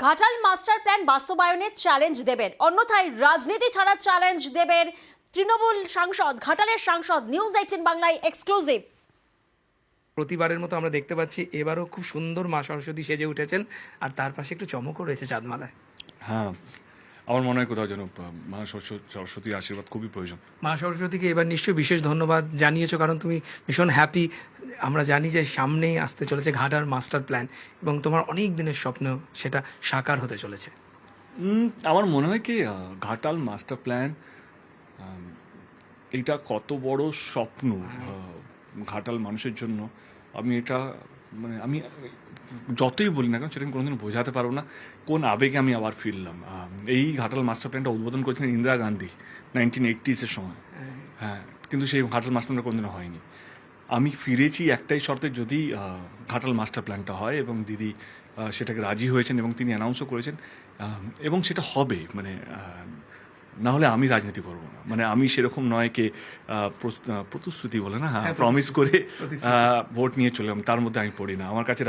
Ghatal master plan বাস্তবায়নের challenge দেবের, অন্যথায় রাজনীতি ছাড়া চ্যালেঞ্জ দেবের তৃণমূল সাংসদ, ঘাটালের সাংসদ। নিউজ 18 বাংলায় এক্সক্লুসিভ। প্রতিবারের মতো আমরা দেখতে পাচ্ছি এবারও খুব সুন্দর মা সরস্বতী সেজে উঠেছেন, আর তার পাশে একটু চমকও রয়েছে চাঁদমালায়। হ্যাঁ, আমার মনে হয় কোথাও যেন মা সরস্বতীর আশীর্বাদ খুবই প্রয়োজন। মা সরস্বতীকে এবার নিশ্চয়ই বিশেষ ধন্যবাদ জানিয়েছো, কারণ তুমি ভীষণ হ্যাপি। আমরা জানি যে সামনেই আসতে চলেছে ঘাটাল মাস্টার প্ল্যান, এবং তোমার অনেক দিনের স্বপ্ন সেটা সাকার হতে চলেছে। আমার মনে হয় কি ঘাটাল মাস্টার প্ল্যান এইটা কত বড় স্বপ্ন ঘাটাল মানুষের জন্য। আমি এটা আমি যতই বলি না কেন সেটা আমি কোনোদিন বোঝাতে পারবো না কোন আবেগে আমি আবার ফিরলাম। এই ঘাটাল মাস্টার প্ল্যানটা উদ্বোধন করেছিলেন ইন্দিরা গান্ধী 1980s সময়। হ্যাঁ, কিন্তু সেই ঘাটাল মাস্টার প্ল্যানটা কোনোদিনও হয়নি। আমি ফিরেছি একটাই শর্তে, যদি ঘাটাল মাস্টার প্ল্যানটা হয়, এবং দিদি সেটাকে রাজি হয়েছেন এবং তিনি অ্যানাউন্সও করেছেন, এবং সেটা হবে। না হলে আমি রাজনীতি করবো না। আমি সেরকম নয় কে প্রতিশ্রুতি বলে না, প্রমিস করে ভোট নিয়ে চলে এলাম, তার মধ্যে আমি পড়ি না। আমার কাছে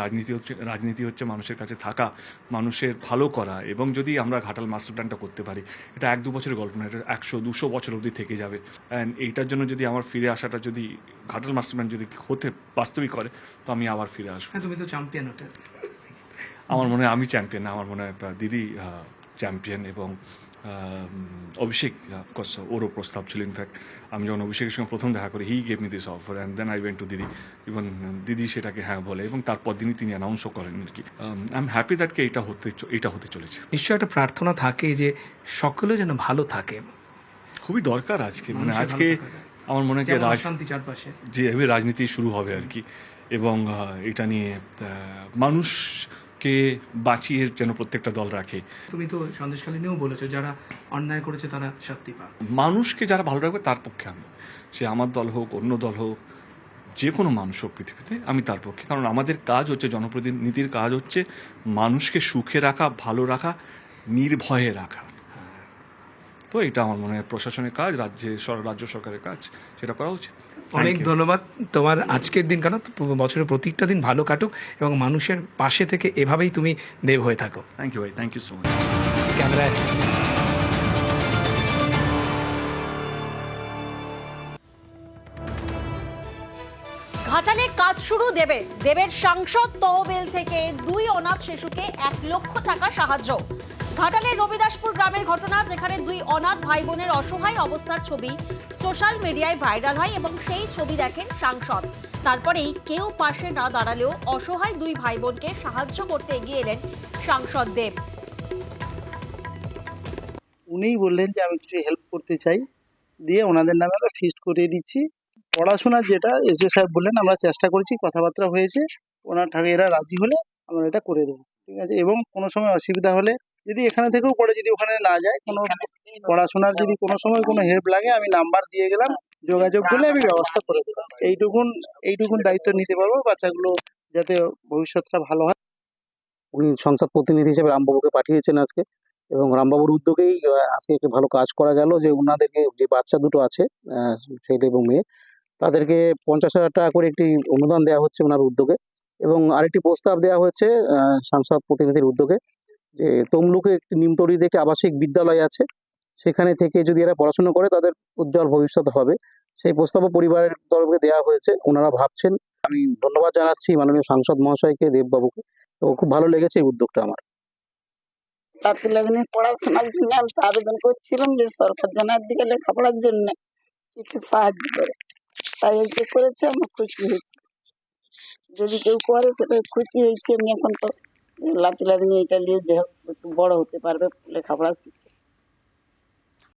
রাজনীতি হচ্ছে মানুষের কাছে থাকা, মানুষের ভালো করা। এবং যদি আমরা ঘাটাল মাস্টার প্ল্যানটা করতে পারি, এটা 1-2 বছরের গল্প না, এটা 100-200 বছর অবধি থেকে যাবে। অ্যান্ড এইটার জন্য যদি আমার ফিরে আসাটা, যদি ঘাটাল মাস্টার প্ল্যান যদি হতে বাস্তবিক করে, তো আমি আবার ফিরে আসবো। তুমি তো চ্যাম্পিয়ন ওটা। আমার মনে হয় আমি চ্যাম্পিয়ন না, আমার মনে হয় দিদি চ্যাম্পিয়ন। এবং অভিষেক, অফকোর্স ওরও প্রস্তাব ছিল। ইনফ্যাক্ট আমি যখন অভিষেকের সঙ্গে প্রথম দেখা করি, he gave me this offer and then I went to didi. Even দিদি সেটাকে হ্যাঁ বলে, এবং তারপর দিনই তিনি অ্যানাউন্সও করেন আর কি। আই এম হ্যাপি দ্যাটকে এটা হতে চলেছে। নিশ্চয়ই একটা প্রার্থনা থাকে যে সকলে যেন ভালো থাকে। খুবই দরকার আজকে, আজকে আমার মনে হয় শান্তি চারপাশে যে রাজনীতি শুরু হবে আর কি। এবং এটা নিয়ে মানুষকে বাঁচিয়ে যেন প্রত্যেকটা দল রাখে। তুমি তো সন্দেশখালী বলেছো যারা অন্যায় করেছে তারা শাস্তি পায়। মানুষকে যারা ভালো রাখবে তার পক্ষে আমি, সে আমার দল হোক, অন্য দল হোক, যে কোনো মানুষ হোক পৃথিবীতে, আমি তার পক্ষে। কারণ আমাদের কাজ হচ্ছে, জনপ্রতিনিধির কাজ হচ্ছে মানুষকে সুখে রাখা, ভালো রাখা, নির্ভয়ে রাখা। তো এটা আমার মনে হয় প্রশাসনের কাজ, রাজ্য সরকারের কাজ, সেটা করা উচিত। অনেক ধন্যবাদ তোমার। আজকের দিন কেন, বছরের প্রত্যেকটা দিন ভালো কাটুক, এবং মানুষের পাশে থেকে এভাবেই তুমি দেব হয়ে থাকো। থ্যাংক ইউ ভাই, থ্যাংক ইউ সো মাচ। ক্যামেরায় ঘাটালে কাজ শুরু দেবের সাংসদ তহবিল থেকে 2 অনাথ শিশুকে 1 লক্ষ টাকা সাহায্য। ঘাটালের রবিদাসপুর গ্রামের ঘটনা, যেখানে 2 অনাথ ভাই বোনের অসহায় অবস্থার ছবি সোশ্যাল মিডিয়ায় ভাইরাল হয়, এবং সেই ছবি দেখেন সাংসদ। তারপরেই কেউ পাশে না দাঁড়ালেও অসহায় 2 ভাই বোনকে সাহায্য করতে এগিয়ে এলেন সাংসদ দেব। উনিই বললেন যে আমি কিছু হেল্প করতে চাই, দিয়ে ওনাদের নামে আমরা ফিস্ট করিয়ে দিচ্ছি। পড়াশোনার যেটা এসডিও সাহেব বললেন, আমরা চেষ্টা করেছি, কথাবার্তা হয়েছে, ওনার ঠাকুর এরা রাজি হলে আমরা এটা করে দেবো, ঠিক আছে। এবং কোনো সময় অসুবিধা হলে, যদি এখানে থেকেও পড়ে, যদি ওখানে না যায়, কোনো পড়াশোনার যদি কোনো সময় কোনো হেল্প লাগে, আমি নাম্বার দিয়ে গেলাম, যোগাযোগ করলে আমি ব্যবস্থা করে দেবো। এইটুকুন দায়িত্ব নিতে পারবো, বাচ্চাগুলো যাতে ভবিষ্যৎটা ভালো হয়। উনি সংসদ প্রতিনিধি হিসেবে রামবাবুকে পাঠিয়েছেন আজকে, এবং রামবাবুর উদ্যোগেই আজকে একটি ভালো কাজ করা গেল, যে ওনাদেরকে যে বাচ্চা দুটো আছে, ছেলে এবং মেয়ে, তাদেরকে 50,000 টাকা করে একটি অনুদান দেওয়া হচ্ছে ওনার উদ্যোগে। এবং আরেকটি প্রস্তাব দেওয়া হচ্ছে সংসদ প্রতিনিধির উদ্যোগে, যে তমলুকে একটি নিমতলিতে একটি আবাসিক বিদ্যালয় আছে, সেখানে থেকে যদি এরা পড়াশোনা করে তাদের উজ্জ্বল ভবিষ্যৎ হবে। সেই প্রস্তাবও পরিবারের তরফে দেওয়া হয়েছে, ওনারা ভাবছেন। আমি ধন্যবাদ জানাচ্ছি মাননীয় সাংসদ মহাশয়কে, দেববাবুকে। তো খুব ভালো লেগেছে এই উদ্যোগটা আমার। পড়াশোনার জন্য আমি আবেদন করছিলাম যে সরকার যেন দিকে লেখাপড়ার জন্য একটু সাহায্য করে, তাই যে করেছে আমি খুশি হয়েছি। যদি কেউ করে সেটা খুশি হয়েছি আমি। এখন তো লাতি এটা নিয়ে যে একটু বড় হতে পারবে, লেখাপড়া শিখে।